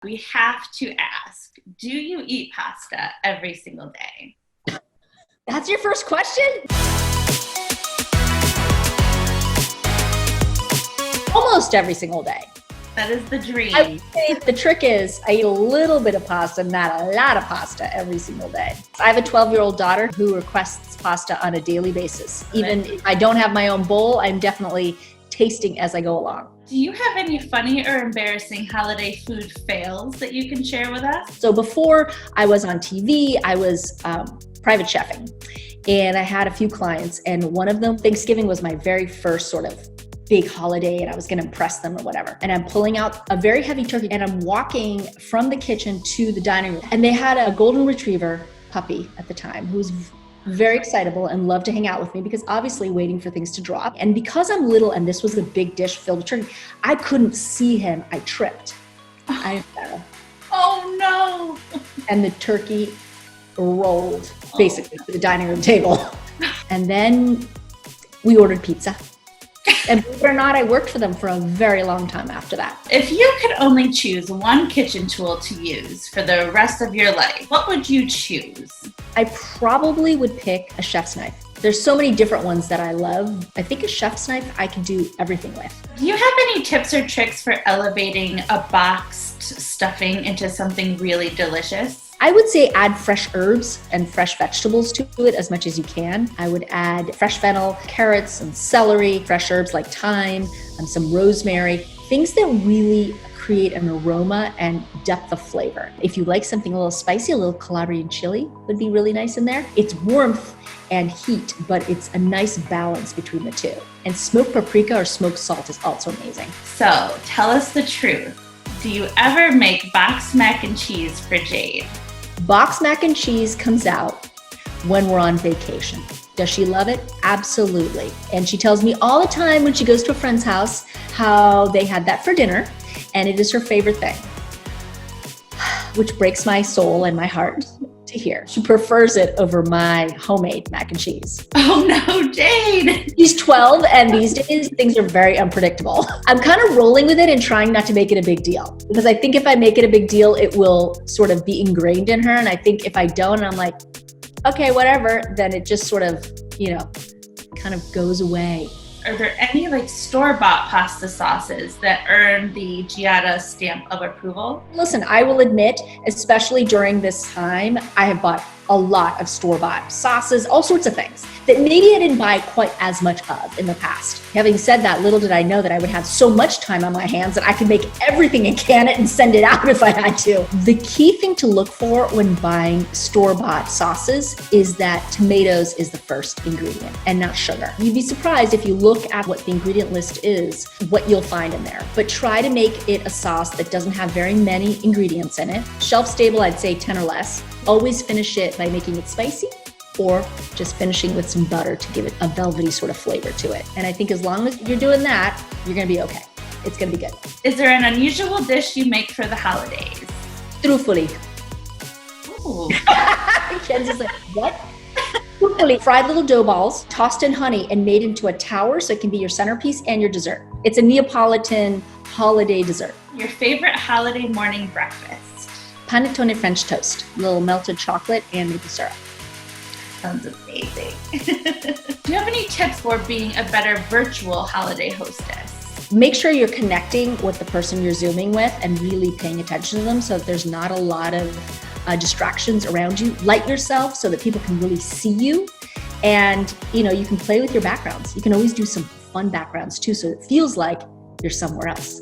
We have to ask, do you eat pasta every single day? That's your first question? Almost every single day. That is the dream. I would say the trick is I eat a little bit of pasta, not a lot of pasta every single day. I have a 12-year-old daughter who requests pasta on a daily basis. Even if I don't have my own bowl, I'm definitely tasting as I go along. Do you have any funny or embarrassing holiday food fails that you can share with us? So before I was on TV, I was private chefing, and I had a few clients, and one of them, Thanksgiving was my very first sort of big holiday, and I was going to impress them or whatever. And I'm pulling out a very heavy turkey, and I'm walking from the kitchen to the dining room, and they had a golden retriever puppy at the time who was very excitable and loved to hang out with me because obviously waiting for things to drop. And because I'm little and this was a big dish filled with turkey, I couldn't see him. I tripped. I fell. Oh no. And the turkey rolled basically to the dining room table. And then we ordered pizza. And believe it or not, I worked for them for a very long time after that. If you could only choose one kitchen tool to use for the rest of your life, what would you choose? I probably would pick a chef's knife. There's so many different ones that I love. I think a chef's knife I can do everything with. Do you have any tips or tricks for elevating a boxed stuffing into something really delicious? I would say add fresh herbs and fresh vegetables to it as much as you can. I would add fresh fennel, carrots and celery, fresh herbs like thyme, and some rosemary, things that really create an aroma and depth of flavor. If you like something a little spicy, a little Calabrian chili would be really nice in there. It's warmth and heat, but it's a nice balance between the two. And smoked paprika or smoked salt is also amazing. So tell us the truth. Do you ever make boxed mac and cheese for Jade? Boxed mac and cheese comes out when we're on vacation. Does she love it? Absolutely. And she tells me all the time when she goes to a friend's house how they had that for dinner and it is her favorite thing, which breaks my soul and my heart to hear. She prefers it over my homemade mac and cheese. Oh no, Jade! She's 12 and these days things are very unpredictable. I'm kind of rolling with it and trying not to make it a big deal because I think if I make it a big deal, it will sort of be ingrained in her. And I think if I don't, I'm like, okay, whatever, then it just sort of, kind of goes away. Are there any store-bought pasta sauces that earn the Giada stamp of approval? Listen, I will admit, especially during this time, I have bought a lot of store-bought sauces, all sorts of things that maybe I didn't buy quite as much of in the past. Having said that, little did I know that I would have so much time on my hands that I could make everything and can it and send it out if I had to. The key thing to look for when buying store-bought sauces is that tomatoes is the first ingredient and not sugar. You'd be surprised if you look at what the ingredient list is, what you'll find in there. But try to make it a sauce that doesn't have very many ingredients in it. Shelf stable, I'd say 10 or less. Always finish it by making it spicy or just finishing with some butter to give it a velvety sort of flavor to it. And I think as long as you're doing that, you're gonna be okay. It's gonna be good. Is there an unusual dish you make for the holidays? Truffoli. Ooh. Kenzie's like, what? Truffoli, fried little dough balls, tossed in honey and made into a tower so it can be your centerpiece and your dessert. It's a Neapolitan holiday dessert. Your favorite holiday morning breakfast? Panettone French toast, little melted chocolate and maple syrup. Sounds amazing. Do you have any tips for being a better virtual holiday hostess? Make sure you're connecting with the person you're Zooming with and really paying attention to them so that there's not a lot of distractions around you. Light yourself so that people can really see you. And, you can play with your backgrounds. You can always do some fun backgrounds too so it feels like you're somewhere else.